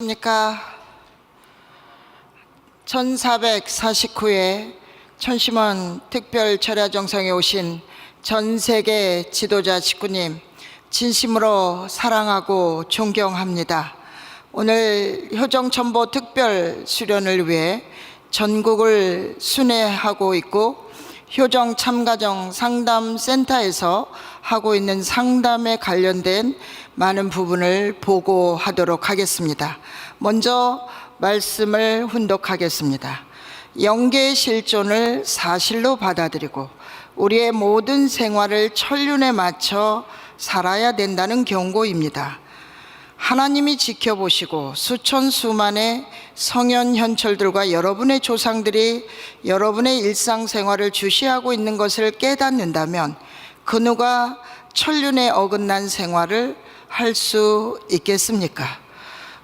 입니까? 1449회 천심원 특별철야정성에 오신 전 세계 지도자 직구님 진심으로 사랑하고 존경합니다. 오늘 효정천보 특별 수련을 위해 전국을 순회하고 있고 효정 참가정 상담센터에서 하고 있는 상담에 관련된 많은 부분을 보고하도록 하겠습니다. 먼저 말씀을 훈독하겠습니다. 영계의 실존을 사실로 받아들이고 우리의 모든 생활을 천륜에 맞춰 살아야 된다는 경고입니다. 하나님이 지켜보시고 수천 수만의 성현 현철들과 여러분의 조상들이 여러분의 일상생활을 주시하고 있는 것을 깨닫는다면 그 누가 천륜에 어긋난 생활을 할 수 있겠습니까?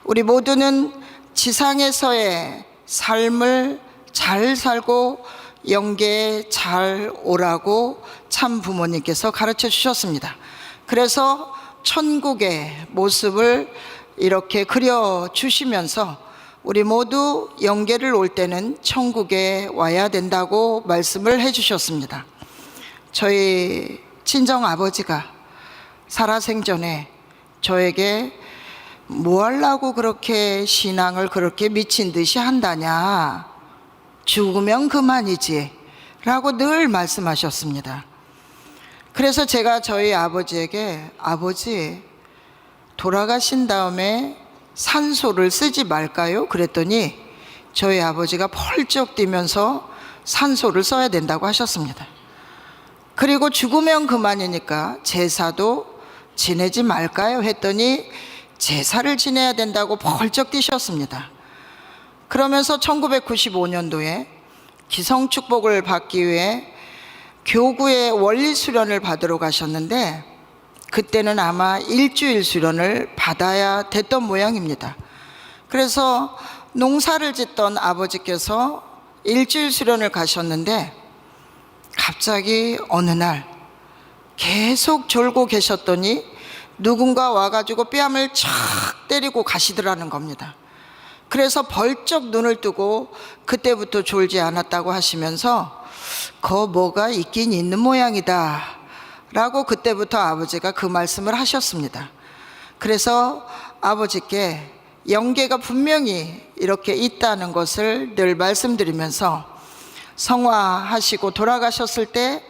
우리 모두는 지상에서의 삶을 잘 살고 영계에 잘 오라고 참 부모님께서 가르쳐 주셨습니다. 그래서 천국의 모습을 이렇게 그려주시면서 우리 모두 영계를 올 때는 천국에 와야 된다고 말씀을 해주셨습니다. 저희 친정아버지가 살아생전에 저에게 뭐 하려고 그렇게 신앙을 그렇게 미친 듯이 한다냐, 죽으면 그만이지 라고 늘 말씀하셨습니다. 그래서 제가 저희 아버지에게 아버지 돌아가신 다음에 산소를 쓰지 말까요? 그랬더니 저희 아버지가 펄쩍 뛰면서 산소를 써야 된다고 하셨습니다. 그리고 죽으면 그만이니까 제사도 지내지 말까요? 했더니 제사를 지내야 된다고 펄쩍 뛰셨습니다. 그러면서 1995년도에 기성축복을 받기 위해 교구의 원리 수련을 받으러 가셨는데 그때는 아마 일주일 수련을 받아야 됐던 모양입니다. 그래서 농사를 짓던 아버지께서 일주일 수련을 가셨는데 갑자기 어느 날 계속 졸고 계셨더니 누군가 와가지고 뺨을 촥 때리고 가시더라는 겁니다. 그래서 벌쩍 눈을 뜨고 그때부터 졸지 않았다고 하시면서 거 뭐가 있긴 있는 모양이다 라고 그때부터 아버지가 그 말씀을 하셨습니다. 그래서 아버지께 영계가 분명히 이렇게 있다는 것을 늘 말씀드리면서 성화하시고 돌아가셨을 때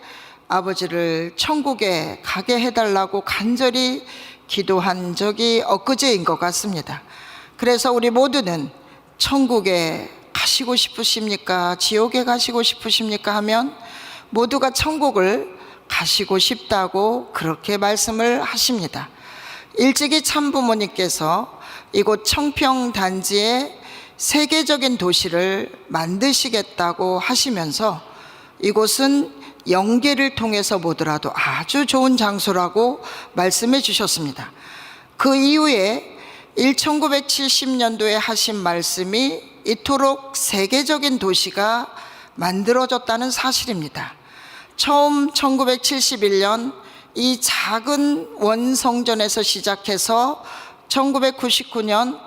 아버지를 천국에 가게 해달라고 간절히 기도한 적이 엊그제인 것 같습니다. 그래서 우리 모두는 천국에 가시고 싶으십니까? 지옥에 가시고 싶으십니까? 하면 모두가 천국을 가시고 싶다고 그렇게 말씀을 하십니다. 일찍이 참부모님께서 이곳 청평단지에 세계적인 도시를 만드시겠다고 하시면서 이곳은 영계를 통해서 보더라도 아주 좋은 장소라고 말씀해 주셨습니다. 그 이후에 1970년도에 하신 말씀이 이토록 세계적인 도시가 만들어졌다는 사실입니다. 처음 1971년 이 작은 원성전에서 시작해서 1999년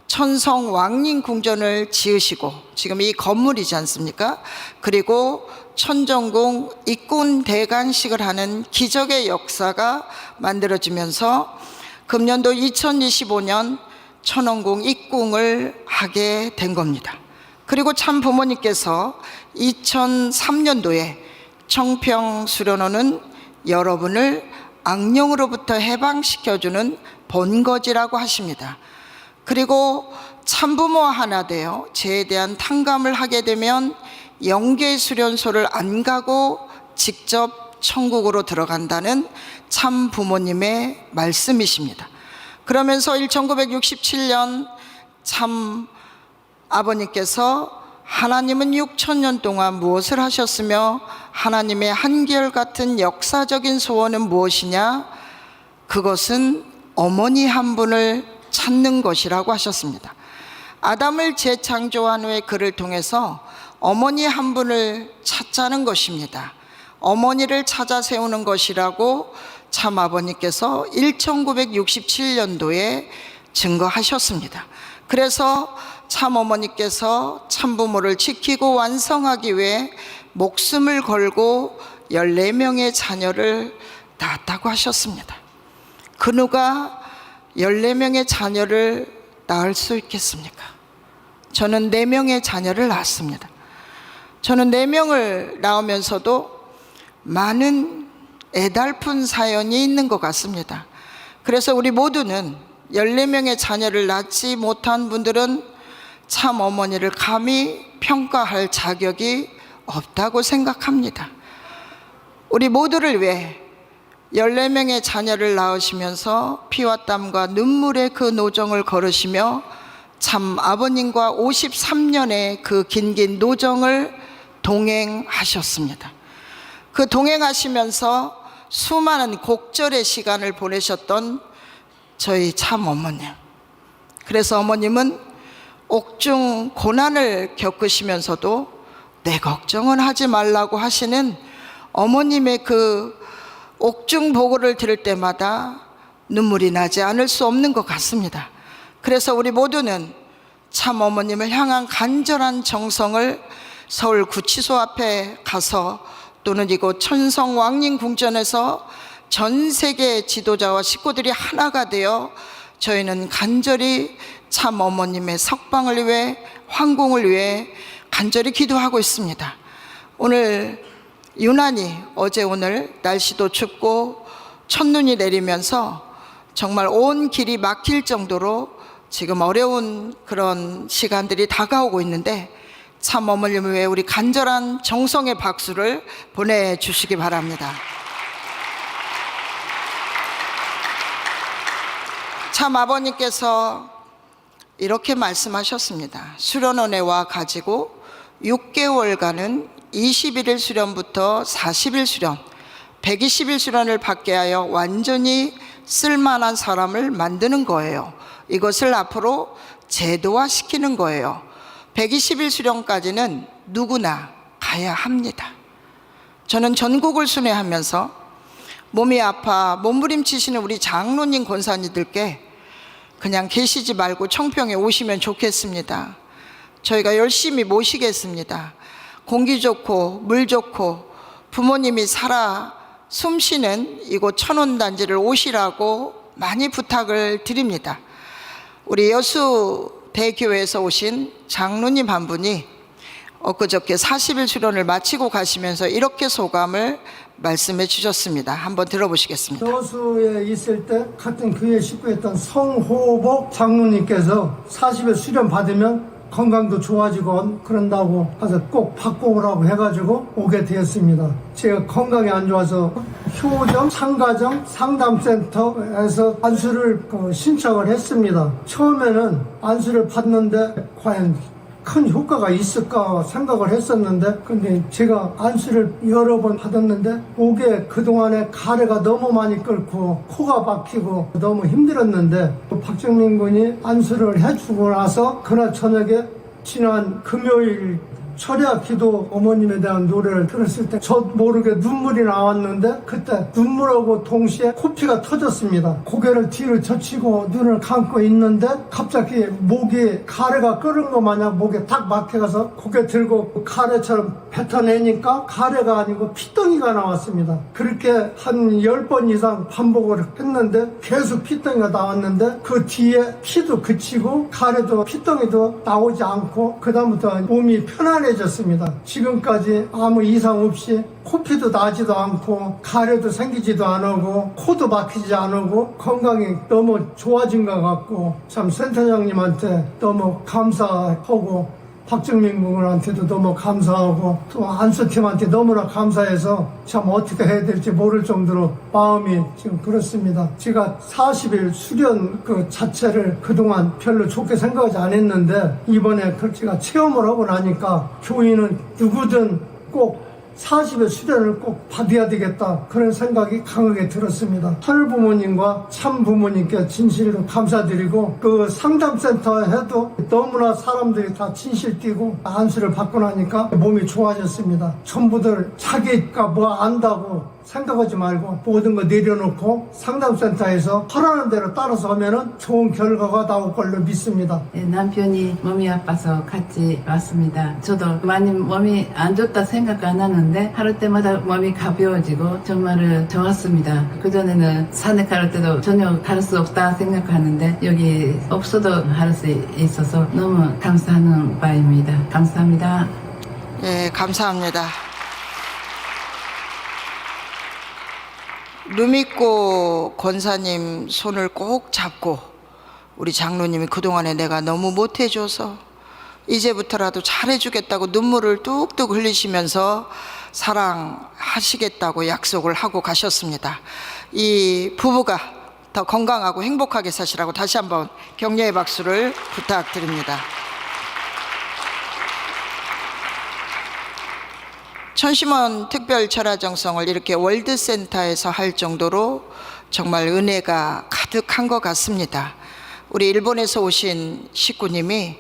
천성 왕림궁전을 지으시고 지금 이 건물이지 않습니까? 그리고 천정궁 입군 대관식을 하는 기적의 역사가 만들어지면서 금년도 2025년 천원궁 입궁을 하게 된 겁니다. 그리고 참 부모님께서 2003년도에 청평수련원은 여러분을 악령으로부터 해방시켜주는 본거지라고 하십니다. 그리고 참부모 하나 되어 죄에 대한 탕감을 하게 되면 영계 수련소를 안 가고 직접 천국으로 들어간다는 참 부모님의 말씀이십니다. 그러면서 1967년 참 아버님께서 하나님은 6천년 동안 무엇을 하셨으며 하나님의 한결같은 역사적인 소원은 무엇이냐? 그것은 어머니 한 분을 찾는 것이라고 하셨습니다. 아담을 재창조한 후에 그를 통해서 어머니 한 분을 찾자는 것입니다. 어머니를 찾아 세우는 것이라고 참 아버님께서 1967년도에 증거하셨습니다. 그래서 참어머니께서 참부모를 지키고 완성하기 위해 목숨을 걸고 14명의 자녀를 낳았다고 하셨습니다. 그 누가 14명의 자녀를 낳을 수 있겠습니까? 저는 4명의 자녀를 낳았습니다. 저는 4명을 낳으면서도 많은 애달픈 사연이 있는 것 같습니다. 그래서 우리 모두는 14명의 자녀를 낳지 못한 분들은 참 어머니를 감히 평가할 자격이 없다고 생각합니다. 우리 모두를 위해 14명의 자녀를 낳으시면서 피와 땀과 눈물의 그 노정을 걸으시며 참 아버님과 53년의 그 긴긴 노정을 동행하셨습니다. 그 동행하시면서 수많은 곡절의 시간을 보내셨던 저희 참 어머님. 그래서 어머님은 옥중 고난을 겪으시면서도 내 걱정은 하지 말라고 하시는 어머님의 그 옥중 보고를 들을 때마다 눈물이 나지 않을 수 없는 것 같습니다. 그래서 우리 모두는 참 어머님을 향한 간절한 정성을 서울 구치소 앞에 가서 또는 이곳 천성왕림궁전에서 전 세계 지도자와 식구들이 하나가 되어 저희는 간절히 참 어머님의 석방을 위해, 황궁을 위해 간절히 기도하고 있습니다. 오늘 유난히 어제 오늘 날씨도 춥고 첫눈이 내리면서 정말 온 길이 막힐 정도로 지금 어려운 그런 시간들이 다가오고 있는데 참 어머님을 위해 우리 간절한 정성의 박수를 보내주시기 바랍니다. 참 아버님께서 이렇게 말씀하셨습니다. 수련원에 와 가지고 6개월간은 21일 수련부터 40일 수련, 120일 수련을 받게 하여 완전히 쓸만한 사람을 만드는 거예요. 이것을 앞으로 제도화시키는 거예요. 120일 수련까지는 누구나 가야 합니다. 저는 전국을 순회하면서 몸이 아파 몸부림치시는 우리 장로님 권사님들께 그냥 계시지 말고 청평에 오시면 좋겠습니다. 저희가 열심히 모시겠습니다. 공기 좋고 물 좋고 부모님이 살아 숨쉬는 이곳 천원단지를 오시라고 많이 부탁을 드립니다. 우리 여수대교회에서 오신 장로님 한 분이 엊그저께 40일 수련을 마치고 가시면서 이렇게 소감을 말씀해 주셨습니다. 한번 들어보시겠습니다. 여수에 있을 때 같은 교회 식구였던 성호복 장로님께서 40일 수련 받으면 건강도 좋아지고 그런다고 해서 꼭 받고 오라고 해가지고 오게 되었습니다. 제가 건강이 안 좋아서 효정, 상가정, 상담센터에서 안수를 신청을 했습니다. 처음에는 안수를 받는데 과연 큰 효과가 있을까 생각을 했었는데, 근데 제가 안수를 여러 번 받았는데 목에 그동안에 가래가 너무 많이 끓고 코가 막히고 너무 힘들었는데 박정민 군이 안수를 해주고 나서 그날 저녁에 지난 금요일 철야 기도 어머님에 대한 노래를 들었을 때 저 모르게 눈물이 나왔는데 그때 눈물하고 동시에 코피가 터졌습니다. 고개를 뒤로 젖히고 눈을 감고 있는데 갑자기 목이 가래가 끓은 것 마냥 목에 딱 막혀가서 고개 들고 가래처럼 뱉어내니까 가래가 아니고 피덩이가 나왔습니다. 그렇게 한 10번 이상 반복을 했는데 계속 피덩이가 나왔는데 그 뒤에 피도 그치고 가래도 피덩이도 나오지 않고 그다음부터 몸이 편안해졌습니다. 지금까지 아무 이상 없이 코피도 나지도 않고 가래도 생기지도 않고 코도 막히지 않고 건강이 너무 좋아진 것 같고 참 센터장님한테 너무 감사하고 박정민 군한테도 너무 감사하고 또 안수팀한테 너무나 감사해서 참 어떻게 해야 될지 모를 정도로 마음이 지금 그렇습니다. 제가 40일 수련 그 자체를 그동안 별로 좋게 생각하지 않았는데 이번에 제가 체험을 하고 나니까 교인은 누구든 꼭 40일 수련을 꼭 받아야 되겠다 그런 생각이 강하게 들었습니다. 하늘 부모님과 참 부모님께 진실로 감사드리고 그 상담센터 해도 너무나 사람들이 다 진실 띄고 안수를 받고 나니까 몸이 좋아졌습니다. 전부들 자기가 뭐 안다고 생각하지 말고 모든 거 내려놓고 상담센터에서 하라는 대로 따라서 하면은 좋은 결과가 나올 걸로 믿습니다. 남편이 몸이 아파서 같이 왔습니다. 저도 많이 몸이 안 좋다 생각 안 하는데 하루 때마다 몸이 가벼워지고 정말 좋았습니다. 그전에는 산에 갈 때도 전혀 갈 수 없다 생각하는데 여기 없어도 할 수 있어서 너무 감사하는 바입니다. 감사합니다. 예, 감사합니다. 루미꼬 권사님 손을 꼭 잡고 우리 장로님이 그동안에 내가 너무 못해줘서 이제부터라도 잘해주겠다고 눈물을 뚝뚝 흘리시면서 사랑하시겠다고 약속을 하고 가셨습니다. 이 부부가 더 건강하고 행복하게 사시라고 다시 한번 격려의 박수를 부탁드립니다. 천심원 특별철야정성을 이렇게 월드센터에서 할 정도로 정말 은혜가 가득한 것 같습니다. 우리 일본에서 오신 식구님이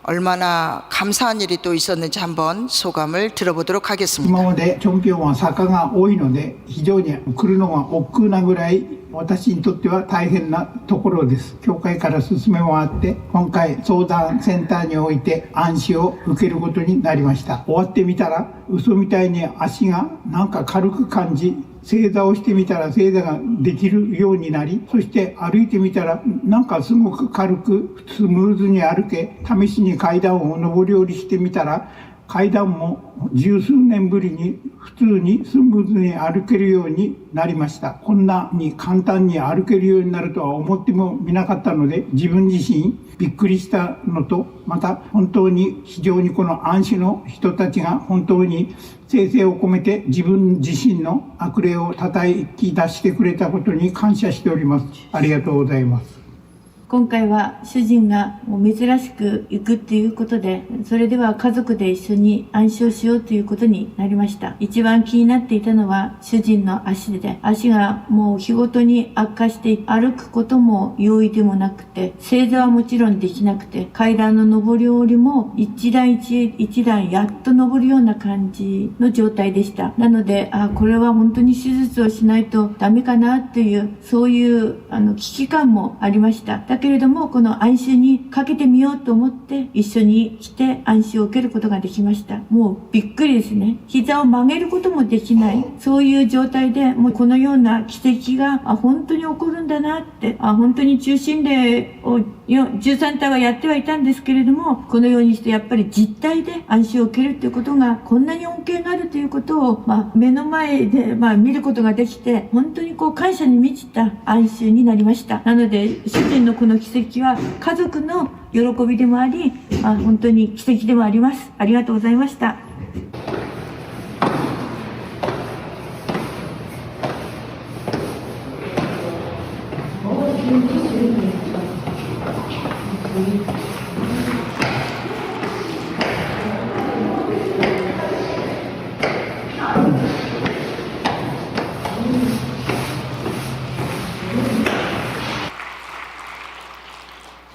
얼마나 감사한 일이 또 있었는지 한번 소감을 들어보도록 하겠습니다. 今までチョンピョンは坂が多いので非常に来るのが億劫なぐらい私にとっては大変なところです。教会から勧めもあって今回相談センターにおいて暗視を受けることになりました。終わってみたら嘘みたいに足がなんか軽く感じ、正座をしてみたら正座ができるようになり、そして歩いてみたらなんかすごく軽くスムーズに歩け、試しに階段を上り下りしてみたら階段も十数年ぶりに普通にスムーズに歩けるようになりました。こんなに簡単に歩けるようになるとは思ってもみなかったので自分自身びっくりしたのと、また本当に非常にこの安心の人たちが本当に精神を込めて自分自身の悪霊を叩き出してくれたことに感謝しております。ありがとうございます。今回は主人がもう珍しく行くっていうことで、それでは家族で一緒に暗唱しようということになりました。一番気になっていたのは主人の足で、足がもう日ごとに悪化して歩くことも容易でもなくて、正座はもちろんできなくて、階段の上り下りも一段一段やっと登るような感じの状態でした。なので、これは本当に手術をしないとダメかなという、そういう危機感もありました。だけれどもこの暗視にかけてみようと思って一緒に来て暗視を受けることができました。もうびっくりですね。膝を曲げることもできない、そういう状態でもうこのような奇跡が本当に起こるんだなって、本当に中心霊を13体はやってはいたんですけれども、このようにしてやっぱり実体で暗視を受けるということがこんなに恩恵があるということを、目の前で見ることができて、本当に感謝に満ちた暗視になりました。なので主人のこの奇跡は家族の喜びでもあり、本当に奇跡でもあります。ありがとうございました。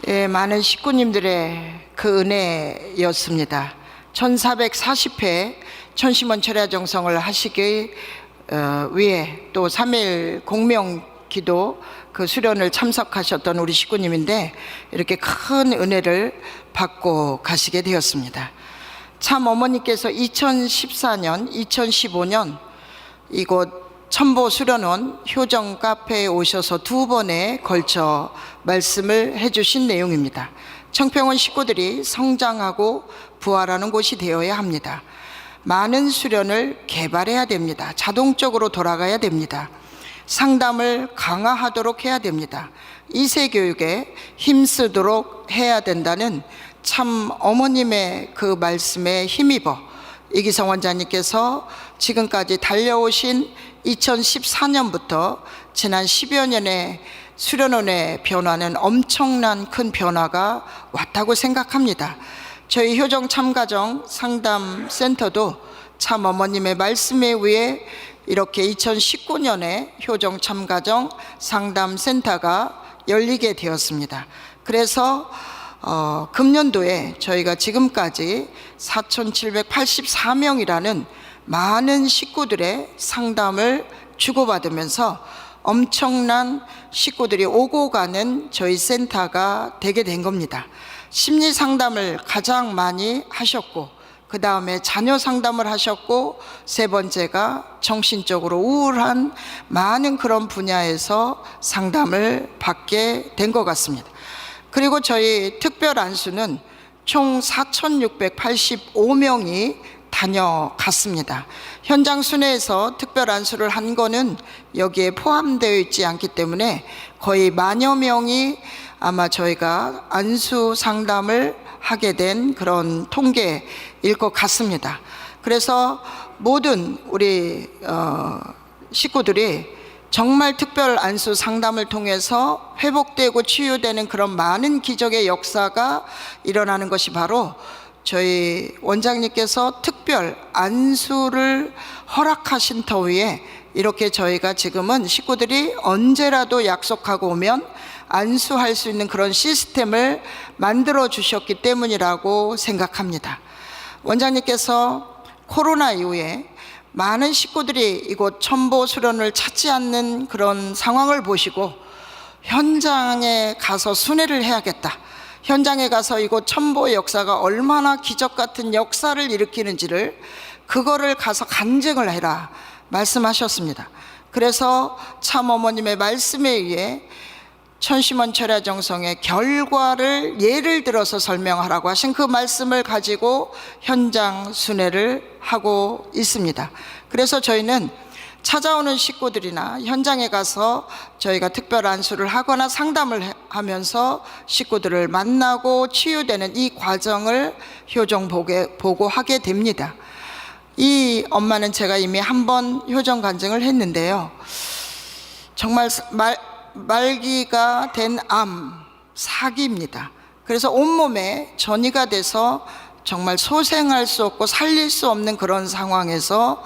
예, 많은 식구님들의 그 은혜였습니다. 1440회 천심원 철야정성을 하시기 위해 또 3일 공명기도 그 수련을 참석하셨던 우리 식구님인데 이렇게 큰 은혜를 받고 가시게 되었습니다. 참 어머니께서 2014년, 2015년 이곳 첨보 수련원 효정 카페에 오셔서 2번에 걸쳐 말씀을 해주신 내용입니다. 청평원 식구들이 성장하고 부활하는 곳이 되어야 합니다. 많은 수련을 개발해야 됩니다. 자동적으로 돌아가야 됩니다. 상담을 강화하도록 해야 됩니다. 2세 교육에 힘쓰도록 해야 된다는 참 어머님의 그 말씀에 힘입어 이기성 원장님께서 지금까지 달려오신 2014년부터 지난 10여 년의 수련원의 변화는 엄청난 큰 변화가 왔다고 생각합니다. 저희 효정 참가정 상담센터도 참 어머님의 말씀에 의해 이렇게 2019년에 효정 참가정 상담센터가 열리게 되었습니다. 그래서 금년도에 저희가 지금까지 4,784명이라는 많은 식구들의 상담을 주고받으면서 엄청난 식구들이 오고 가는 저희 센터가 되게 된 겁니다. 심리 상담을 가장 많이 하셨고, 그 다음에 자녀 상담을 하셨고, 세 번째가 정신적으로 우울한 많은 그런 분야에서 상담을 받게 된 것 같습니다. 그리고 저희 특별 안수는 총 4,685명이 다녀갔습니다. 현장 순회에서 특별 안수를 한 거는 여기에 포함되어 있지 않기 때문에 거의 만여 명이 아마 저희가 안수 상담을 하게 된 그런 통계일 것 같습니다. 그래서 모든 우리 식구들이 정말 특별 안수 상담을 통해서 회복되고 치유되는 그런 많은 기적의 역사가 일어나는 것이 바로 저희 원장님께서 특별 안수를 허락하신 터위에 이렇게 저희가 지금은 식구들이 언제라도 약속하고 오면 안수할 수 있는 그런 시스템을 만들어 주셨기 때문이라고 생각합니다. 원장님께서 코로나 이후에 많은 식구들이 이곳 첨보 수련을 찾지 않는 그런 상황을 보시고 현장에 가서 순회를 해야겠다, 현장에 가서 이곳 첨보의 역사가 얼마나 기적 같은 역사를 일으키는지를 그거를 가서 간증을 해라 말씀하셨습니다. 그래서 참 어머님의 말씀에 의해 천심원 철야정성의 결과를 예를 들어서 설명하라고 하신 그 말씀을 가지고 현장 순회를 하고 있습니다. 그래서 저희는 찾아오는 식구들이나 현장에 가서 저희가 특별 안수를 하거나 상담을 하면서 식구들을 만나고 치유되는 이 과정을 효정 보고 하게 됩니다. 이 엄마는 제가 이미 한 번 효정 간증을 했는데요, 정말 말기가 된 암 사기입니다. 그래서 온몸에 전이가 돼서 정말 소생할 수 없고 살릴 수 없는 그런 상황에서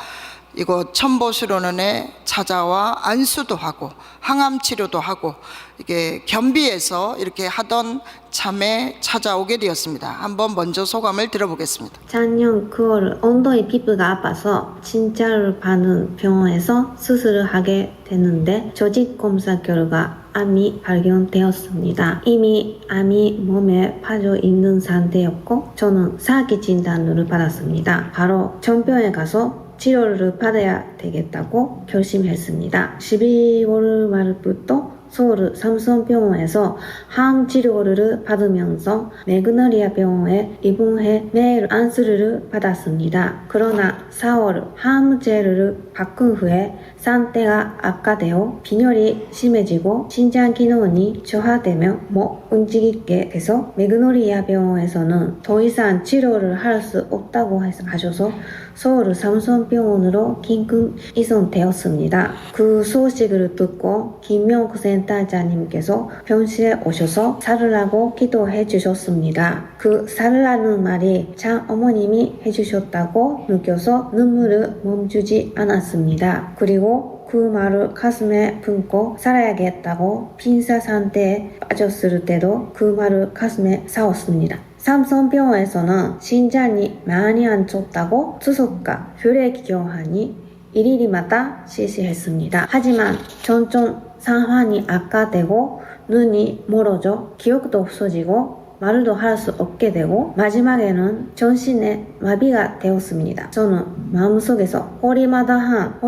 이곳 첨보수련원에 찾아와 안수도 하고 항암 치료도 하고 이게 겸비해서 이렇게 하던 참에 찾아오게 되었습니다. 한번 먼저 소감을 들어보겠습니다. 작년 9월 엉덩이 피부가 아파서 진짜를 받는 병원에서 수술을 하게 됐는데 조직 검사 결과 암이 발견되었습니다. 이미 암이 몸에 파져 있는 상태였고 저는 사기 진단을 받았습니다. 바로 전병에 가서 치료를 받아야 되겠다고 결심했습니다. 12월 말부터 서울 삼성병원에서 항암 치료를 받으면서 매그노리아 병원에 입원해 매일 안수를 받았습니다. 그러나 4월 항암제를 바꾼 후에 상태가 악화되어 빈혈이 심해지고 신장 기능이 저하되며 못 움직이게 돼서 매그노리아 병원에서는 더 이상 치료를 할 수 없다고 하셔서 서울 삼성병원으로 긴급 이송되었습니다. 그 소식을 듣고 김명구 센터장님께서 병실에 오셔서 살으라고 기도해 주셨습니다. 그 살으라는 말이 참 어머님이 해주셨다고 느껴서 눈물을 멈추지 않았습니다. 그리고 그 말을 가슴에 품고 살아야겠다고 빈사 상태에 빠졌을 때도 그 말을 가슴에 쌓았습니다. 삼성병원에서는 신장이 많이 안 좋다고 수속과 혈액 교환이 일일이마다 실시했습니다. 하지만 점점 상황이 악화되고 눈이 멀어져 기억도 없어지고 말도 할 수 없게 되고 마지막에는 전신에 마비가 되었습니다. 저는 마음속에서 호리마다한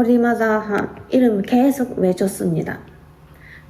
이름을 계속 외쳤습니다.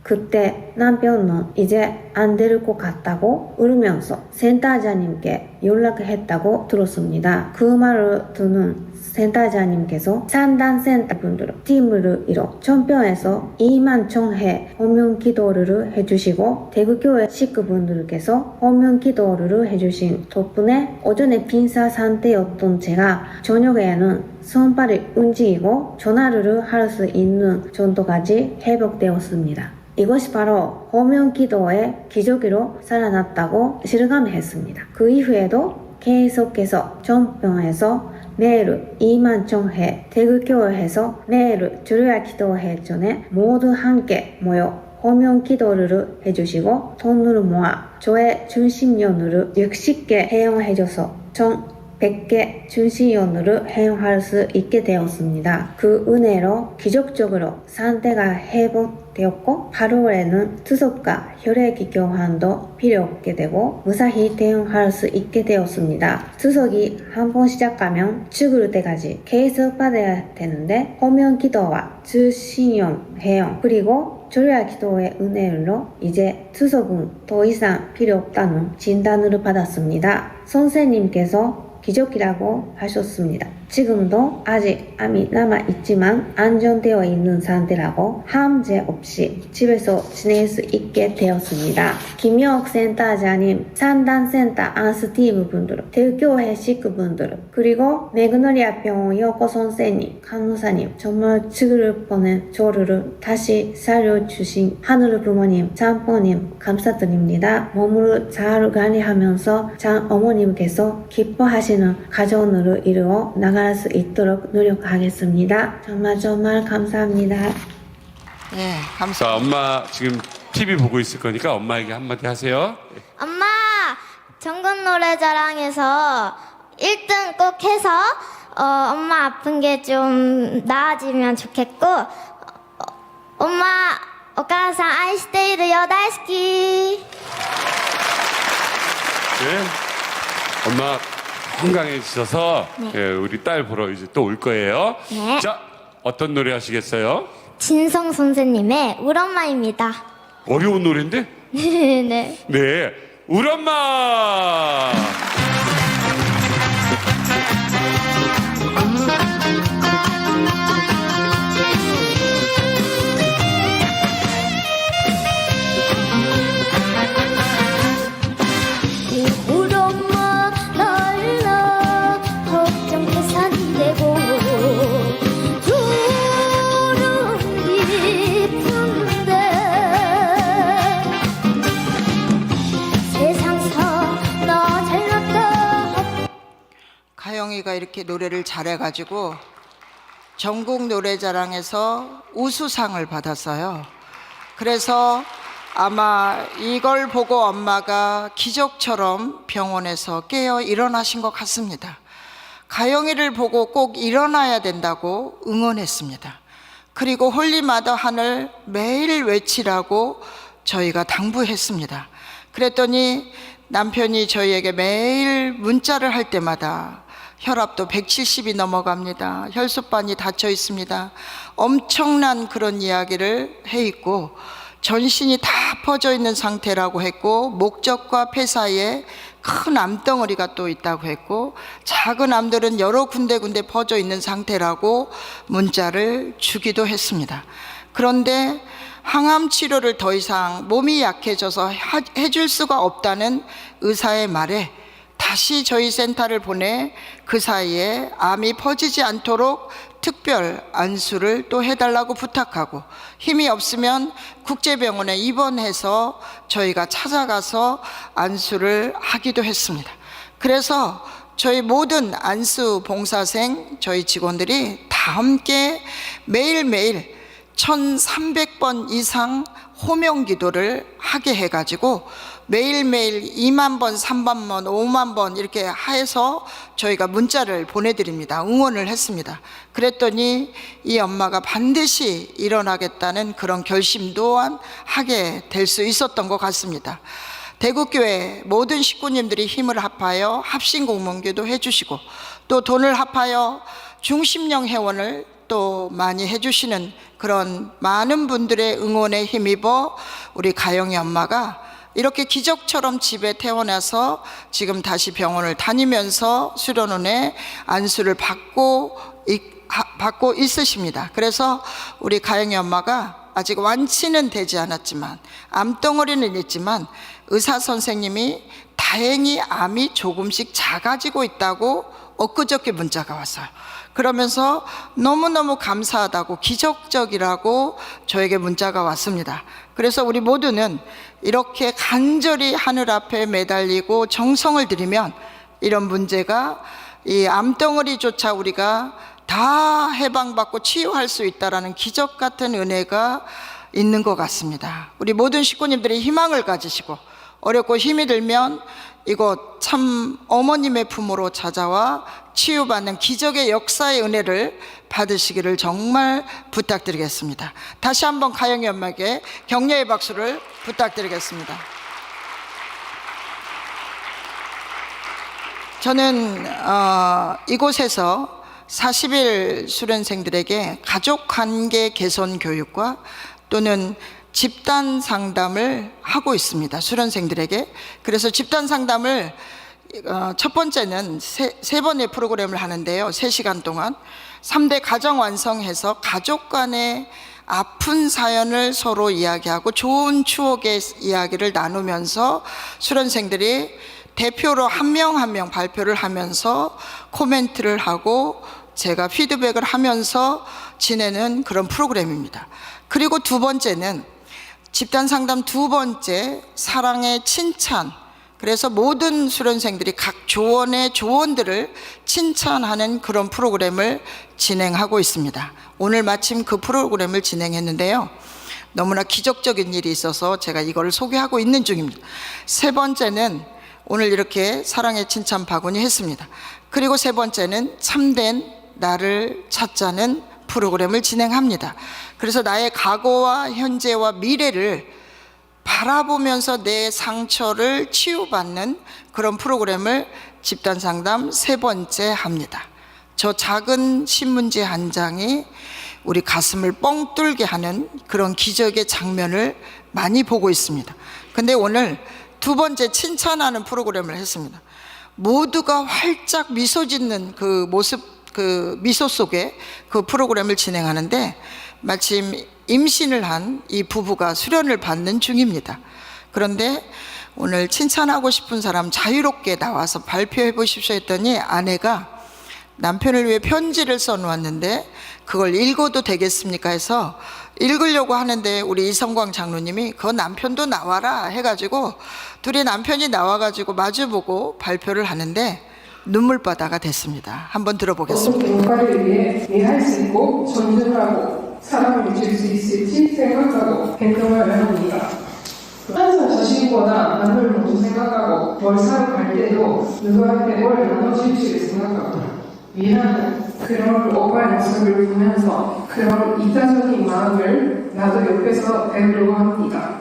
그때 남편은 이제 안 될 것 같다고 울면서 센터장님께 연락했다고 들었습니다. 그 말을 듣는 센터장님께서 상담센터 분들 팀을 이뤄 전병에서 2만 총회 호명 기도를 해주시고 대구교회 식구분들께서 호명 기도를 해주신 덕분에 오전에 빈사 상태였던 제가 저녁에는 손발이 움직이고 전화를 할 수 있는 정도까지 회복되었습니다. 이것이 바로 호명 기도의 기적으로 살아났다고 실감했습니다. 그 이후에도 계속해서 전병에서 매일 2만 총회, 대구교회에서 매일 주일날 기도회 전에 모두 함께 모여 호명 기도를 해주시고 돈을 모아 저의 중심연으로 60개 회원해줘서 총 100개 준신연으로 해용할 수 있게 되었습니다. 그 은혜로 기적적으로 상태가 회복되었고 8월에는 투석과 혈액 교환도 필요 없게 되고 무사히 대응할 수 있게 되었습니다. 투석이 한 번 시작하면 죽을 때까지 계속 받아야 되는데 호면 기도와 주신연 해용 그리고 조야 기도의 은혜로 이제 투석은 더 이상 필요 없다는 진단을 받았습니다. 선생님께서 기적이라고 하셨습니다. 지금도 아직 암이 남아있지만 안정되어 있는 상태라고 함재 없이 집에서 지낼 수 있게 되었습니다. 김영옥 센터장님, 상담센터 안스티브 분들, 대교회 식구분들, 그리고 매그노리아 병원 여고 선생님, 간호사님, 정말 죽을 뻔한 저를 다시 살려주신 하늘 부모님, 장모님 감사드립니다. 몸을 잘 관리하면서 장 어머님께서 기뻐하시는 가정으로 이루어 나갈 수 있도록 노력하겠습니다. 정말 감사합니다. 예, 자, 감사합니다. 엄마 지금 TV 보고 있을 거니까 엄마에게 한마디 하세요. 엄마, 전국 노래자랑에서 1등 꼭 해서 엄마 아픈 게 좀 나아지면 좋겠고 엄마, お母さん愛しているよ大好き 네. 엄마 건강해지셔서 예, 우리 딸 보러 이제 또 올 거예요. 네. 자, 어떤 노래 하시겠어요? 진성 선생님의 울 엄마입니다. 어려운 노래인데? 네. 네, 우리 엄마. 우리 엄마 날라 걱정해서 안 되고 두려움 깊은데 세상서 너 잘났다. 가영이가 이렇게 노래를 잘해가지고 전국 노래자랑에서 우수상을 받았어요. 그래서 아마 이걸 보고 엄마가 기적처럼 병원에서 깨어 일어나신 것 같습니다. 가영이를 보고 꼭 일어나야 된다고 응원했습니다. 그리고 홀리마더 하늘 매일 외치라고 저희가 당부했습니다. 그랬더니 남편이 저희에게 매일 문자를 할 때마다 혈압도 170이 넘어갑니다. 혈소반이 닫혀 있습니다. 엄청난 그런 이야기를 해 있고 전신이 다 퍼져 있는 상태라고 했고 목젖과 폐 사이에 큰 암덩어리가 또 있다고 했고 작은 암들은 여러 군데 퍼져 있는 상태라고 문자를 주기도 했습니다. 그런데 항암 치료를 더 이상 몸이 약해져서 해줄 수가 없다는 의사의 말에 다시 저희 센터를 보내 그 사이에 암이 퍼지지 않도록 특별 안수를 또 해달라고 부탁하고 힘이 없으면 국제병원에 입원해서 저희가 찾아가서 안수를 하기도 했습니다. 그래서 저희 모든 안수 봉사생 저희 직원들이 다 함께 매일매일 1300번 이상 호명 기도를 하게 해가지고 매일매일 2만 번, 3만 번, 5만 번 이렇게 해서 저희가 문자를 보내드립니다. 응원을 했습니다. 그랬더니 이 엄마가 반드시 일어나겠다는 그런 결심 또한 하게 될 수 있었던 것 같습니다. 대구교회 모든 식구님들이 힘을 합하여 합심공문기도 해주시고 또 돈을 합하여 중심령 회원을 또 많이 해주시는 그런 많은 분들의 응원에 힘입어 우리 가영이 엄마가 이렇게 기적처럼 집에 태어나서 지금 다시 병원을 다니면서 수련원에 안수를 받고 있으십니다. 그래서 우리 가영이 엄마가 아직 완치는 되지 않았지만 암덩어리는 있지만 의사 선생님이 다행히 암이 조금씩 작아지고 있다고 엊그저께 문자가 왔어요. 그러면서 너무너무 감사하다고 기적적이라고 저에게 문자가 왔습니다. 그래서 우리 모두는 이렇게 간절히 하늘 앞에 매달리고 정성을 들이면 이런 문제가 이 암덩어리조차 우리가 다 해방받고 치유할 수 있다라는 기적 같은 은혜가 있는 것 같습니다. 우리 모든 식구님들이 희망을 가지시고 어렵고 힘이 들면 이곳 참 어머님의 품으로 찾아와 치유받는 기적의 역사의 은혜를 받으시기를 정말 부탁드리겠습니다. 다시 한번 가영이 엄마에게 격려의 박수를 부탁드리겠습니다. 저는 이곳에서 40일 수련생들에게 가족관계 개선 교육과 또는 집단 상담을 하고 있습니다. 수련생들에게. 그래서 집단 상담을 첫 번째는 세 번의 프로그램을 하는데요. 3시간 동안 3대 가정 완성해서 가족 간의 아픈 사연을 서로 이야기하고 좋은 추억의 이야기를 나누면서 수련생들이 대표로 한 명 한 명 발표를 하면서 코멘트를 하고 제가 피드백을 하면서 지내는 그런 프로그램입니다. 그리고 두 번째는 집단 상담 두 번째, 사랑의 칭찬. 그래서 모든 수련생들이 각 조언의 조언들을 칭찬하는 그런 프로그램을 진행하고 있습니다. 오늘 마침 그 프로그램을 진행했는데요. 너무나 기적적인 일이 있어서 제가 이걸 소개하고 있는 중입니다. 세 번째는 오늘 이렇게 사랑의 칭찬 바구니 했습니다. 그리고 세 번째는 참된 나를 찾자는 프로그램을 진행합니다. 그래서 나의 과거와 현재와 미래를 바라보면서 내 상처를 치유받는 그런 프로그램을 집단 상담 세 번째 합니다. 저 작은 신문지 한 장이 우리 가슴을 뻥 뚫게 하는 그런 기적의 장면을 많이 보고 있습니다. 근데 오늘 두 번째 칭찬하는 프로그램을 했습니다. 모두가 활짝 미소 짓는 그 모습, 그 미소 속에 그 프로그램을 진행하는데 마침 임신을 한 이 부부가 수련을 받는 중입니다. 그런데 오늘 칭찬하고 싶은 사람 자유롭게 나와서 발표해 보십시오 했더니 아내가 남편을 위해 편지를 써놓았는데 그걸 읽어도 되겠습니까 해서 읽으려고 하는데 우리 이성광 장로님이 그 남편도 나와라 해가지고 둘이 남편이 나와가지고 마주보고 발표를 하는데 눈물바다가 됐습니다. 한번 들어보겠습니다. 뭔가를 위해 이해할 수 있고 존중하고 사랑을 줄 수 있을지 생각하고 행동하려 합니다. 항상 자신보다 남을 먼저 생각하고 뭘 사러 갈 때도 누구한테 뭘 나눠줄지를 생각하고 미안한 그런 오빠의 모습을 보면서 그런 이타적인 마음을 나도 옆에서 배우려고 합니다.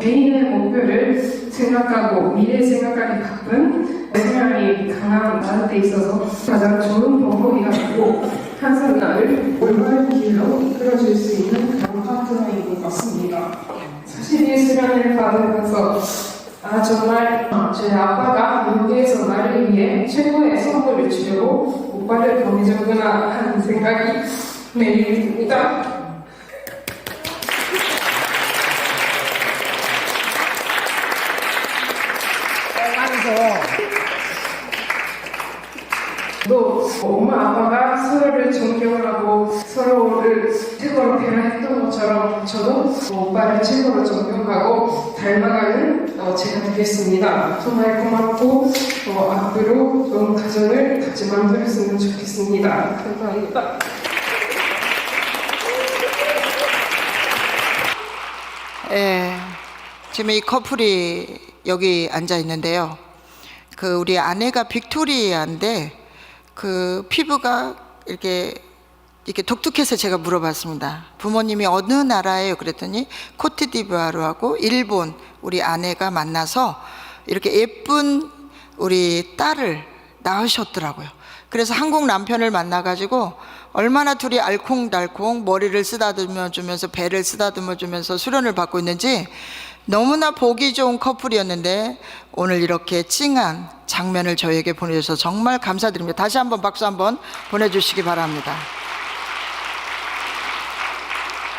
개인의 목표를 생각하고 미래 생각하기 바쁜 생각이 강한 나한테 있어서 가장 좋은 방법이 같고 항상 나를 올바른 길로 이끌어줄 수 있는 그런 파트너인 것 같습니다. 사실 이 수련을 받으면서 정말 제 아빠가 미국에서 나를 위해 최고의 선물을 주려고 오빠를 보내줬구나 하는 생각이 매일 듭니다. 또 엄마 아빠가 서로를 존경하고 서로를 최고로 대하했던 것처럼 저도 오빠를 최고로 존경하고 닮아가는 제가 되겠습니다. 정말 고맙고 앞으로 좋은 가정을 같이 만들었으면 좋겠습니다. 감사합니다. 지금 이 커플이 여기 앉아 있는데요. 그 우리 아내가 빅토리아인데 그 피부가 이렇게 독특해서 제가 물어봤습니다. 부모님이 어느 나라예요? 그랬더니 코트디부아르하고 일본 우리 아내가 만나서 이렇게 예쁜 우리 딸을 낳으셨더라고요. 그래서 한국 남편을 만나가지고 얼마나 둘이 알콩달콩 머리를 쓰다듬어 주면서 배를 쓰다듬어 주면서 수련을 받고 있는지 너무나 보기 좋은 커플이었는데 오늘 이렇게 찡한 장면을 저에게 보내주셔서 정말 감사드립니다. 다시 한번 박수 한번 보내주시기 바랍니다.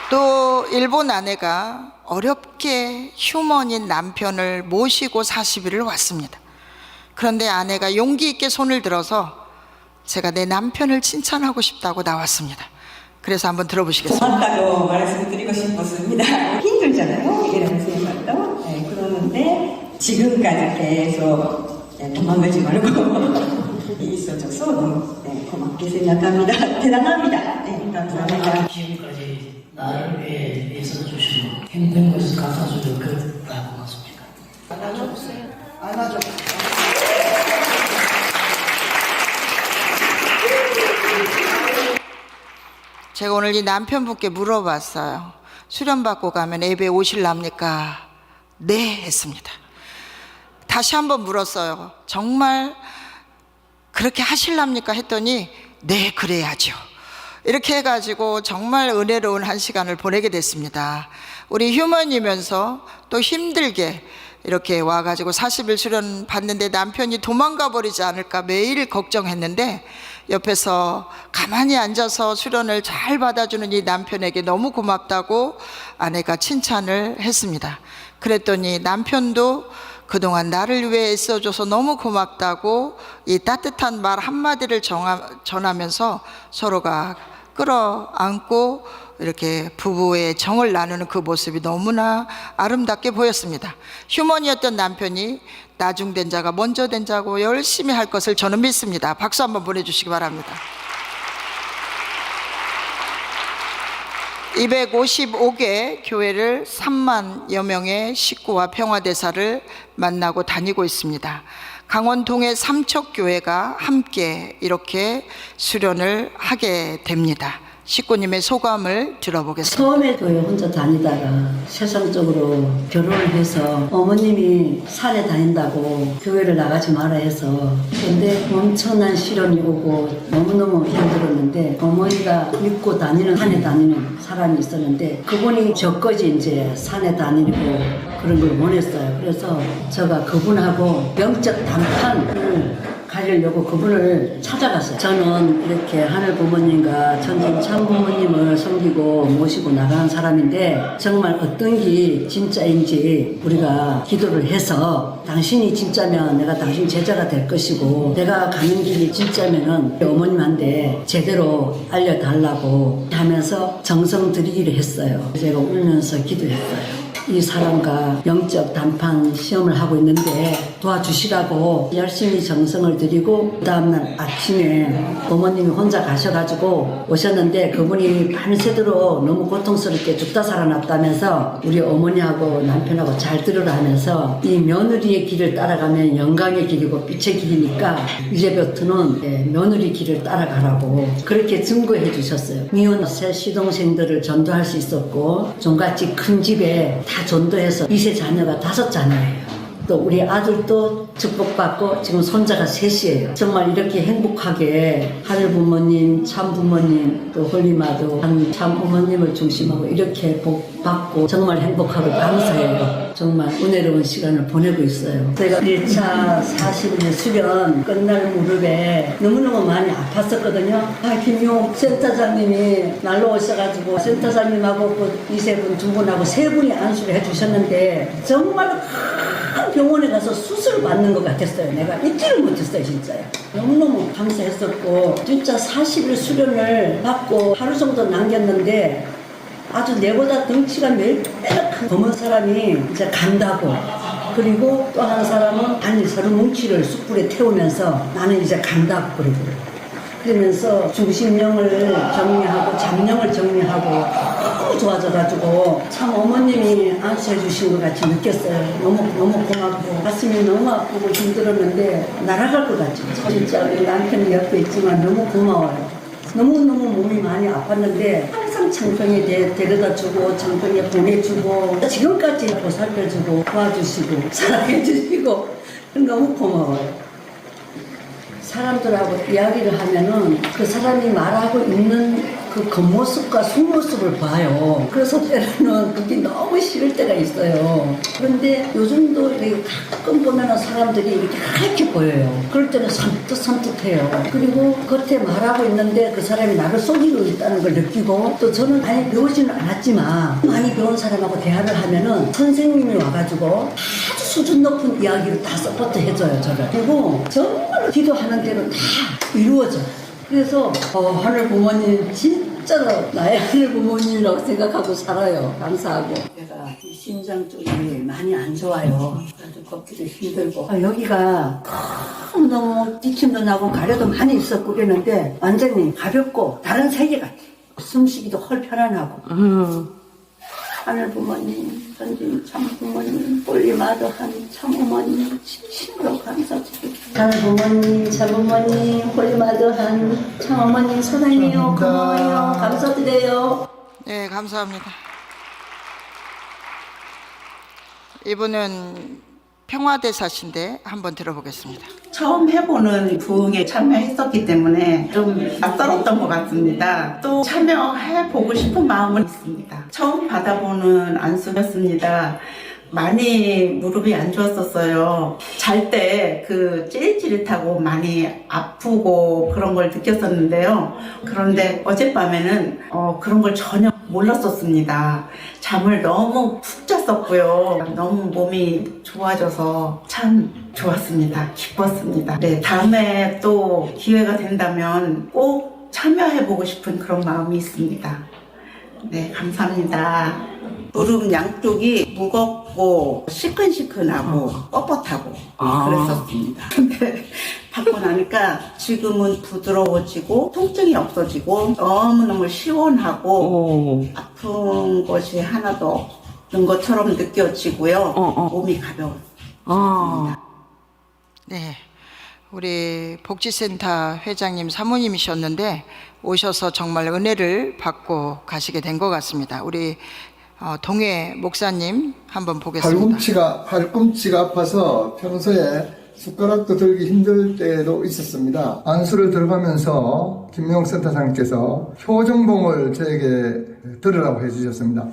또 일본 아내가 어렵게 휴먼인 남편을 모시고 40일을 왔습니다. 그런데 아내가 용기 있게 손을 들어서 제가 내 남편을 칭찬하고 싶다고 나왔습니다. 그래서 한번 들어보시겠습니다. 고맙다고 말씀드리고 싶었습니다. 힘들잖아요. 이런 생각도. 네, 그러는데 지금까지 계속 도망가지 말고 있어줘서 너무 고맙게 생각합니다. 대단합니다. 네, 감사합니다. 지금까지 나를 위해 애써주시고 행복한 것을 감사주는 그 고맙습니다. 안아줘. 제가 오늘 이 남편분께 물어봤어요. 수련받고 가면 예배 오실랍니까? 네 했습니다. 다시 한번 물었어요. 정말 그렇게 하실랍니까? 했더니 네 그래야죠. 이렇게 해가지고 정말 은혜로운 한 시간을 보내게 됐습니다. 우리 휴먼이면서 또 힘들게 이렇게 와가지고 40일 수련 받는데 남편이 도망가 버리지 않을까 매일 걱정했는데 옆에서 가만히 앉아서 수련을 잘 받아주는 이 남편에게 너무 고맙다고 아내가 칭찬을 했습니다. 그랬더니 남편도 그동안 나를 위해 애써줘서 너무 고맙다고 이 따뜻한 말 한마디를 전하면서 서로가 끌어안고 이렇게 부부의 정을 나누는 그 모습이 너무나 아름답게 보였습니다. 휴먼이었던 남편이 나중된 자가 먼저 된 자고 열심히 할 것을 저는 믿습니다. 박수 한번 보내주시기 바랍니다. 255개 교회를 3만여 명의 식구와 평화대사를 만나고 다니고 있습니다. 강원 동해 삼척교회가 함께 이렇게 수련을 하게 됩니다. 식구님의 소감을 들어보겠습니다. 처음에 교회 혼자 다니다가 세상적으로 결혼을 해서 어머님이 산에 다닌다고 교회를 나가지 마라 해서 근데 엄청난 시련이 오고 너무너무 힘들었는데 어머니가 믿고 다니는 산에 다니는 사람이 있었는데 그분이 저까지 이제 산에 다니고 그런 걸 원했어요. 그래서 제가 그분하고 영적 단판을 가지려고 그분을 찾아갔어요. 저는 이렇게 하늘 부모님과 전진 참 부모님을 섬기고 모시고 나가는 사람인데 정말 어떤 게 진짜인지 우리가 기도를 해서 당신이 진짜면 내가 당신 제자가 될 것이고 내가 가는 길이 진짜면은 어머님한테 제대로 알려달라고 하면서 정성 들이기를 했어요. 제가 울면서 기도했어요. 이 사람과 영적 단판 시험을 하고 있는데 도와주시라고 열심히 정성을 들이고 그 다음날 아침에 어머님이 혼자 가셔가지고 오셨는데 그분이 밤새도록 너무 고통스럽게 죽다 살아났다면서 우리 어머니하고 남편하고 잘 들으라 하면서 이 며느리의 길을 따라가면 영광의 길이고 빛의 길이니까 이제부터는 며느리 길을 따라가라고 그렇게 증거해 주셨어요. 미혼 새 시동생들을 전도할 수 있었고 종같이 큰 집에 다 전도해서 2세 자녀가 5자녀예요. 또 우리 아들도 축복받고 지금 손자가 3이에요. 정말 이렇게 행복하게 하늘 부모님, 참 부모님, 또 홀리마도 참 어머님을 중심하고 이렇게 복 받고 정말 행복하고 감사해요. 정말 은혜로운 시간을 보내고 있어요. 제가 1차 40일 수련 끝날 무렵에 너무너무 많이 아팠었거든요. 김용 센터장님이 날로 오셔가지고 센터장님하고 그 2세분 2분하고 3분이 안수를 해주셨는데 정말 병원에 가서 수술 받는 것 같았어요. 내가 잊지를 못했어요, 진짜요. 너무너무 감사했었고 진짜 40일 수련을 받고 하루 정도 남겼는데 아주 내보다 덩치가 몇 배가 큰 검은 사람이 이제 간다고 그리고 또 한 사람은 아니 서로 뭉치를 숯불에 태우면서 나는 이제 간다고 그러면서 중심령을 정리하고 장령을 정리하고 너무 좋아져가지고 참 어머님이 안수해 주신 것 같이 느꼈어요. 너무 고맙고 가슴이 너무 아프고 힘들었는데 날아갈 것 같죠. 진짜 우리 남편이 옆에 있지만 너무 고마워요. 너무너무 몸이 많이 아팠는데 항상 청평에 데려다주고 청평에 보내주고 지금까지 보살펴주고 도와주시고 사랑해주시고 너무 고마워요. 사람들하고 이야기를 하면은 그 사람이 말하고 있는 그 겉모습과 속모습을 봐요. 그래서 때로는 그게 너무 싫을 때가 있어요. 그런데 요즘도 이렇게 가끔 보면은 사람들이 이렇게 하얗게 보여요. 그럴 때는 섬뜩해요. 그리고 겉에 말하고 있는데 그 사람이 나를 속이고 있다는 걸 느끼고 또 저는 많이 배우지는 않았지만 많이 배운 사람하고 대화를 하면은 선생님이 와가지고 아주 수준 높은 이야기를 다 서포트 해줘요, 저를. 그리고 정말 기도하는 대로 다 이루어져요. 그래서 하늘 부모님 진짜로 나의 하늘 부모님이라고 생각하고 살아요. 감사하고. 제가 이 심장 쪽이 많이 안 좋아요. 아주 걷기도 힘들고 여기가 너무 기침도 나고 가려도 많이 있었고 그랬는데 완전히 가볍고 다른 세계 같아. 숨쉬기도 헐 편안하고 하늘 부모님, 전진 참 부모님, 홀리마더한 참 어머님, 진심으로 감사드립니다. 하늘 부모님, 참 부모님, 홀리마더한 참 어머님, 사랑해요, 고마워요, 감사드려요. 네, 감사합니다. 이분은 평화대사신데 한번 들어보겠습니다. 처음 해보는 부흥에 참여했었기 때문에 좀 낯설었던 것 같습니다. 또 참여해보고 싶은 마음은 있습니다. 처음 받아보는 안수였습니다. 많이 무릎이 안 좋았었어요. 잘 때 그 찌릿찌릿하고 많이 아프고 그런 걸 느꼈었는데요. 그런데 어젯밤에는 그런 걸 전혀 몰랐었습니다. 잠을 너무 푹 잤었고요. 너무 몸이 좋아져서 참 좋았습니다. 기뻤습니다. 네, 다음에 또 기회가 된다면 꼭 참여해보고 싶은 그런 마음이 있습니다. 네, 감사합니다. 무릎 양쪽이 무겁고 시큰시큰하고 뻣뻣하고 그랬었습니다. 근데 받고 나니까 지금은 부드러워지고 통증이 없어지고 너무너무 시원하고 아픈 것이 하나도 없는 것처럼 느껴지고요. 몸이 가벼웠습니다. 네, 우리 복지센터 회장님 사모님이셨는데 오셔서 정말 은혜를 받고 가시게 된 것 같습니다. 우리 동해 목사님 한번 보겠습니다. 팔꿈치가 아파서 평소에 숟가락도 들기 힘들 때도 있었습니다. 안수를 들어가면서 김명옥 센터장님께서 효정봉을 저에게 들으라고 해주셨습니다.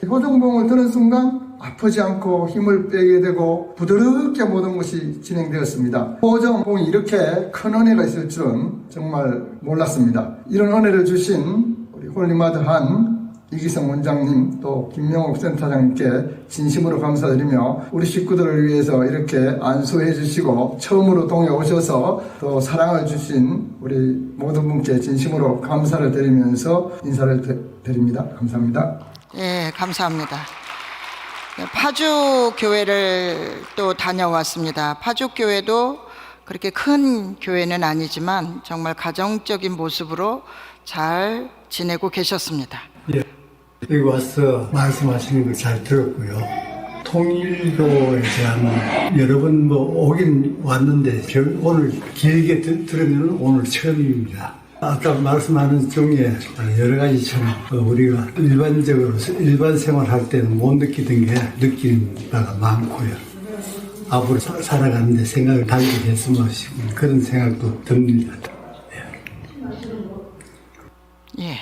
효정봉을 들은 순간 아프지 않고 힘을 빼게 되고 부드럽게 모든 것이 진행되었습니다. 효정봉이 이렇게 큰 은혜가 있을 줄은 정말 몰랐습니다. 이런 은혜를 주신 우리 홀리마드한 이기성 원장님 또 김명옥 센터장님께 진심으로 감사드리며 우리 식구들을 위해서 이렇게 안수해 주시고 처음으로 동해 오셔서 또 사랑을 주신 우리 모든 분께 진심으로 감사를 드리면서 인사를 드립니다. 감사합니다. 네, 감사합니다. 파주 교회를 또 다녀왔습니다. 파주 교회도 그렇게 큰 교회는 아니지만 정말 가정적인 모습으로 잘 지내고 계셨습니다. 예, 여기 와서 말씀하시는 거 잘 들었고요. 통일교에 대한 여러 번 오긴 왔는데 오늘 길게 들으면 오늘 처음입니다. 아까 말씀하는 중에 여러 가지처럼 우리가 일반적으로 일반 생활할 때는 못 느끼던 게 느끼는 바가 많고요. 앞으로 살아가는데 생각을 달리 했으면 싶은 그런 생각도 듭니다. 예,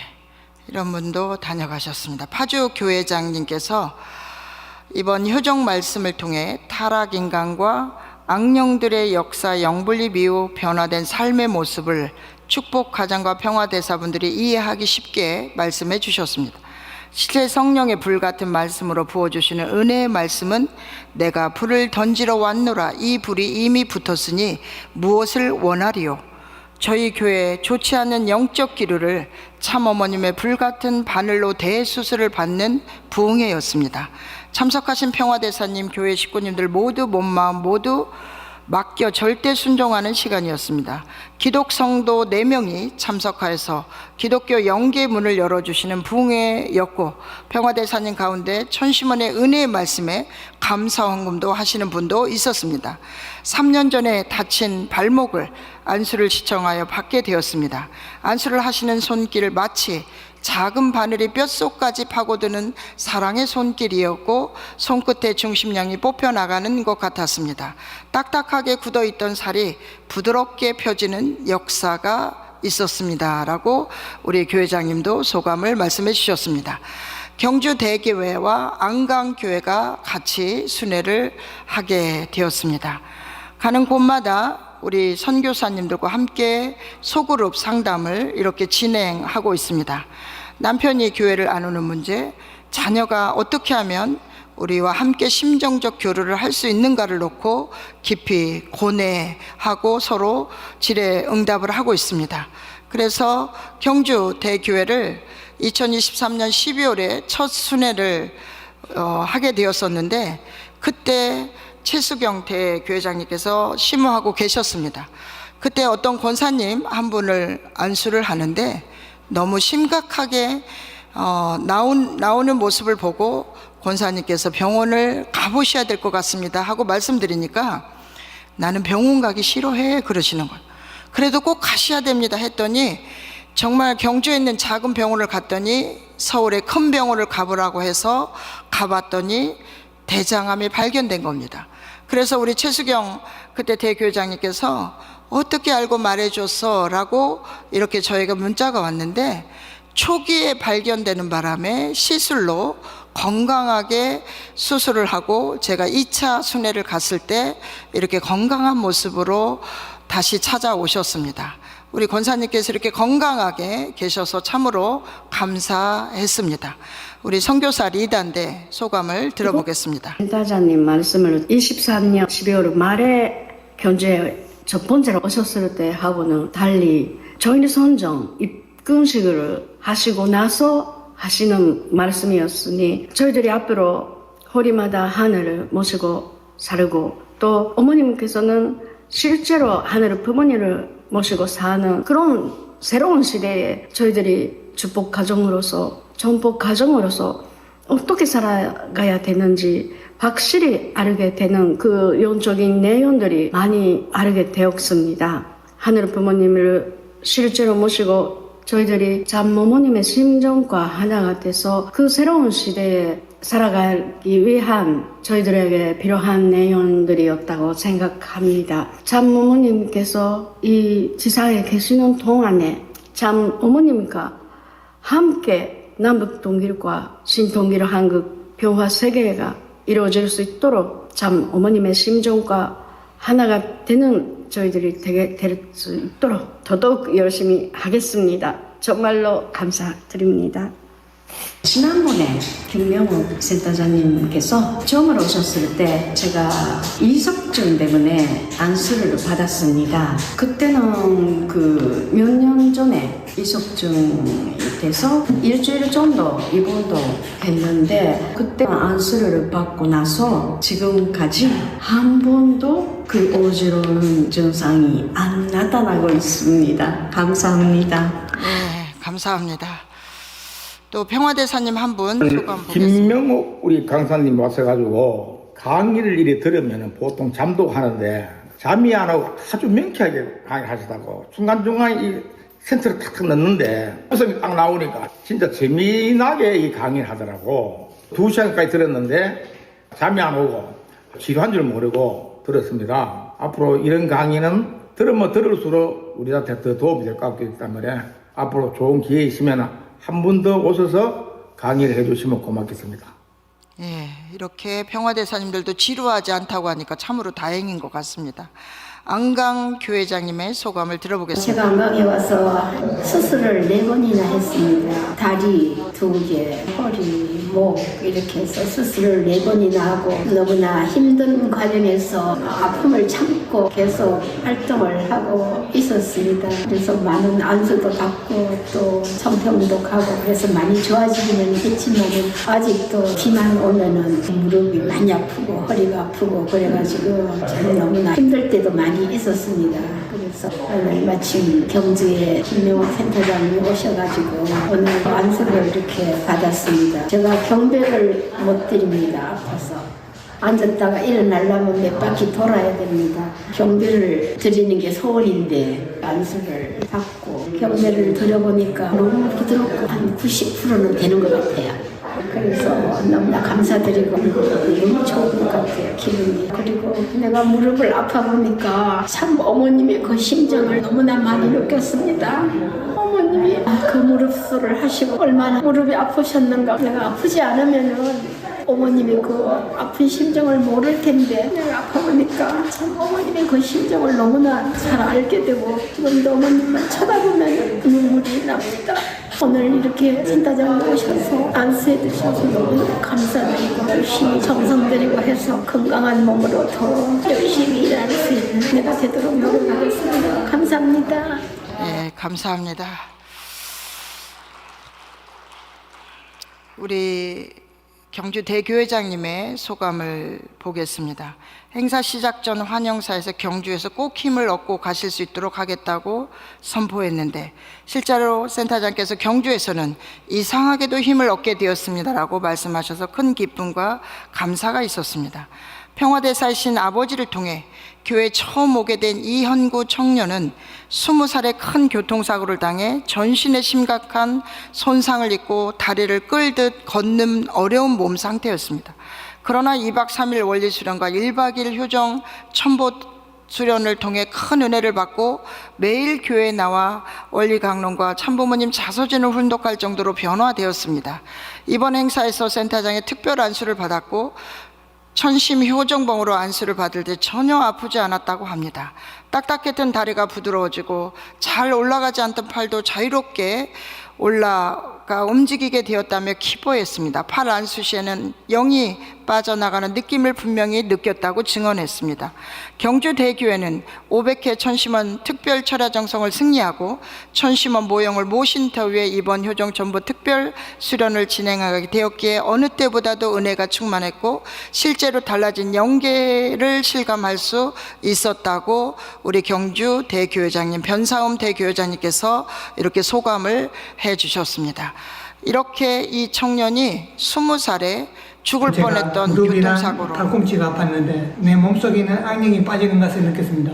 이런 분도 다녀가셨습니다. 파주 교회장님께서 이번 효정 말씀을 통해 타락인간과 악령들의 역사 영분립 이후 변화된 삶의 모습을 축복 가정과 평화대사분들이 이해하기 쉽게 말씀해 주셨습니다. 실제 성령의 불 같은 말씀으로 부어주시는 은혜의 말씀은 내가 불을 던지러 왔노라 이 불이 이미 붙었으니 무엇을 원하리요. 저희 교회 좋지 않은 영적 기류를 참어머님의 불같은 바늘로 대수술을 받는 부흥회였습니다. 참석하신 평화대사님, 교회 식구님들 모두 몸마음 모두 맡겨 절대 순종하는 시간이었습니다. 기독 성도 4명이 참석하여서 기독교 영계 문을 열어주시는 부흥회였고 평화대사님 가운데 천심원의 은혜의 말씀에 감사 헌금도 하시는 분도 있었습니다. 3년 전에 다친 발목을 안수를 시청하여 받게 되었습니다. 안수를 하시는 손길을 마치 작은 바늘이 뼛속까지 파고드는 사랑의 손길이었고 손끝에 중심량이 뽑혀나가는 것 같았습니다. 딱딱하게 굳어있던 살이 부드럽게 펴지는 역사가 있었습니다 라고 우리 교회장님도 소감을 말씀해 주셨습니다. 경주 대교회와 안강교회가 같이 순회를 하게 되었습니다. 가는 곳마다 우리 선교사님들과 함께 소그룹 상담을 이렇게 진행하고 있습니다. 남편이 교회를 안 오는 문제, 자녀가 어떻게 하면 우리와 함께 심정적 교류를 할 수 있는가를 놓고 깊이 고뇌하고 서로 질의응답을 하고 있습니다. 그래서 경주 대교회를 2023년 12월에 첫 순회를 하게 되었었는데 그때 최수경 대교회장님께서 심호하고 계셨습니다. 그때 어떤 권사님 한 분을 안수를 하는데 너무 심각하게 나오는 모습을 보고 권사님께서 병원을 가보셔야 될 것 같습니다 하고 말씀드리니까 나는 병원 가기 싫어해 그러시는 거예요. 그래도 꼭 가셔야 됩니다 했더니 정말 경주에 있는 작은 병원을 갔더니 서울의 큰 병원을 가보라고 해서 가봤더니 대장암이 발견된 겁니다. 그래서 우리 최수경 그때 대교장님께서 어떻게 알고 말해줬어? 라고 이렇게 저희가 문자가 왔는데 초기에 발견되는 바람에 시술로 건강하게 수술을 하고 제가 2차 순회를 갔을 때 이렇게 건강한 모습으로 다시 찾아오셨습니다. 우리 권사님께서 이렇게 건강하게 계셔서 참으로 감사했습니다. 우리 선교사 리단대 소감을 들어보겠습니다. 센터장님 말씀을 23년 12월 말에 경주에 첫 번째로 오셨을 때하고는 달리 저희는 선정 입금식을 하시고 나서 하시는 말씀이었으니 저희들이 앞으로 허리마다 하늘을 모시고 살고 또 어머님께서는 실제로 하늘을 부모님을 모시고 사는 그런 새로운 시대에 저희들이 축복 가정으로서 전복 가정으로서 어떻게 살아가야 되는지 확실히 알게 되는 그 영적인 내용들이 많이 알게 되었습니다. 하늘 부모님을 실제로 모시고 저희들이 장모모님의 심정과 하나가 돼서 그 새로운 시대에 살아가기 위한 저희들에게 필요한 내용들이었다고 생각합니다. 장모모님께서 이 지상에 계시는 동안에 장어머님과 함께 남북동길과 신동길 한국 평화 세계가 이루어질 수 있도록 장어머님의 심정과 하나가 되는 저희들이 되게 될 수 있도록 더더욱 열심히 하겠습니다. 정말로 감사드립니다. 지난번에 김명욱 센터장님께서 처음으로 오셨을 때 제가 이석증 때문에 안수를 받았습니다. 그때는 그 몇 년 전에 이석증이 돼서 일주일 정도 입원도 했는데 그때 안수를 받고 나서 지금까지 한 번도 그 어지러운 증상이 안 나타나고 있습니다. 감사합니다. 네, 감사합니다. 또 평화대사님 한 분 소감 보겠습니다. 김명욱 우리 강사님 와서가지고 강의를 이래 들으면 보통 잠도 하는데 잠이 안 오고 아주 명쾌하게 강의하시다고 중간중간 이 센터를 탁탁 넣는데 구성이 딱 나오니까 진짜 재미나게 이 강의를 하더라고. 2시간까지 들었는데 잠이 안 오고 지루한 줄 모르고 들었습니다. 앞으로 이런 강의는 들으면 들을수록 우리한테 더 도움이 될 것 같기 때문에 앞으로 좋은 기회 있으면 한 분 더 오셔서 강의를 해주시면 고맙겠습니다. 예, 이렇게 평화대사님들도 지루하지 않다고 하니까 참으로 다행인 것 같습니다. 안강 교회장님의 소감을 들어보겠습니다. 제가 안강에 와서 수술을 4번이나 했습니다. 다리 2개, 허리, 목 이렇게 해서 수술을 4번이나 하고 너무나 힘든 과정에서 아픔을 참고 계속 활동을 하고 있었습니다. 그래서 많은 안수도 받고 또 청평도 가고 그래서 많이 좋아지기는 했지만 아직도 비만 오면은 무릎이 많이 아프고 허리가 아프고 그래가지고 저는 너무나 힘들 때도 많이 있었습니다. 그래서 오늘 마침 경주에 김명욱 센터장님이 오셔가지고 오늘 안수를 이렇게 받았습니다. 제가 경배를 못 드립니다. 아파서 앉았다가 일어나려면 몇 바퀴 돌아야 됩니다. 경배를 드리는 게 소원인데 안수를 받고 경배를 드려보니까 너무 부드럽고 한 90%는 되는 것 같아요. 그래서 너무나 감사드리고 너무 좋은 것 같아요, 기분이. 그리고 내가 무릎을 아파보니까 참 어머님의 그 심정을 너무나 많이 느꼈습니다. 어머님이 그 무릎 수술을 하시고 얼마나 무릎이 아프셨는가. 내가 아프지 않으면은 어머님이 그 아픈 심정을 모를 텐데 내가 아파보니까 참 어머님의 그 심정을 너무나 잘 알게 되고 지금도 어머님만 쳐다보면 눈물이 납니다. 오늘 이렇게 센터장님 오셔서 안수해 주셔서 너무 감사드리고 열심히 정성 들이고 해서 건강한 몸으로 더 열심히 일할 수 있는 내가 되도록 노력하겠습니다. 감사합니다. 네, 감사합니다. 우리 경주 대교회장님의 소감을 보겠습니다. 행사 시작 전 환영사에서 경주에서 꼭 힘을 얻고 가실 수 있도록 하겠다고 선포했는데 실제로 센터장께서 경주에서는 이상하게도 힘을 얻게 되었습니다라고 말씀하셔서 큰 기쁨과 감사가 있었습니다. 평화대사이신 아버지를 통해 교회에 처음 오게 된 이현구 청년은 20살에 큰 교통사고를 당해 전신에 심각한 손상을 입고 다리를 끌듯 걷는 어려운 몸 상태였습니다. 그러나 2박 3일 원리 수련과 1박 2일 효정 첨보 수련을 통해 큰 은혜를 받고 매일 교회에 나와 원리 강론과 참부모님 자서전을 훈독할 정도로 변화되었습니다. 이번 행사에서 센터장의 특별 안수를 받았고 천심 효정봉으로 안수를 받을 때 전혀 아프지 않았다고 합니다. 딱딱했던 다리가 부드러워지고 잘 올라가지 않던 팔도 자유롭게 올라가 움직이게 되었다며 기뻐했습니다. 팔 안수 시에는 영이 빠져나가는 느낌을 분명히 느꼈다고 증언했습니다. 경주대교회는 500회 천심원 특별 철야 정성을 승리하고 천심원 모형을 모신터 위에 이번 효정 전부 특별 수련을 진행하게 되었기에 어느 때보다도 은혜가 충만했고 실제로 달라진 영계를 실감할 수 있었다고 우리 경주 대교회장님, 변사움 대교회장님께서 이렇게 소감을 해 주셨습니다. 이렇게 이 청년이 20살에 죽을 뻔했던 교통사고로 팔꿈치가 아팠는데 내 몸속에는 악령이 빠지는 것을 느꼈습니다.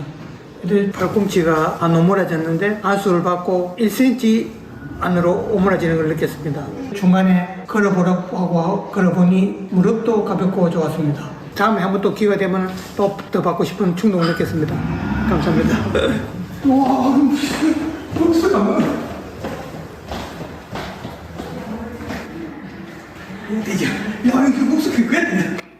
팔꿈치가 안 오므라졌는데 안수를 받고 1cm 안으로 오므라지는 걸 느꼈습니다. 중간에 걸어보라고 하고 걸어보니 무릎도 가볍고 좋았습니다. 다음에 한번 또 기회가 되면 또 더 받고 싶은 충동을 느꼈습니다. 감사합니다. 와, 벌써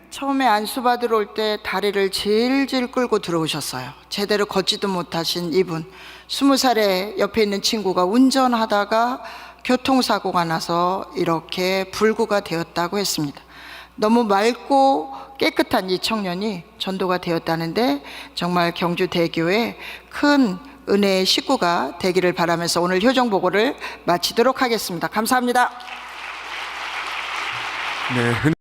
처음에 안수받으러 올 때 다리를 질질 끌고 들어오셨어요. 제대로 걷지도 못하신 이분, 20살에 옆에 있는 친구가 운전하다가 교통사고가 나서 이렇게 불구가 되었다고 했습니다. 너무 맑고 깨끗한 이 청년이 전도가 되었다는데 정말 경주대교에 큰 은혜의 식구가 되기를 바라면서 오늘 효정보고를 마치도록 하겠습니다. 감사합니다. 네.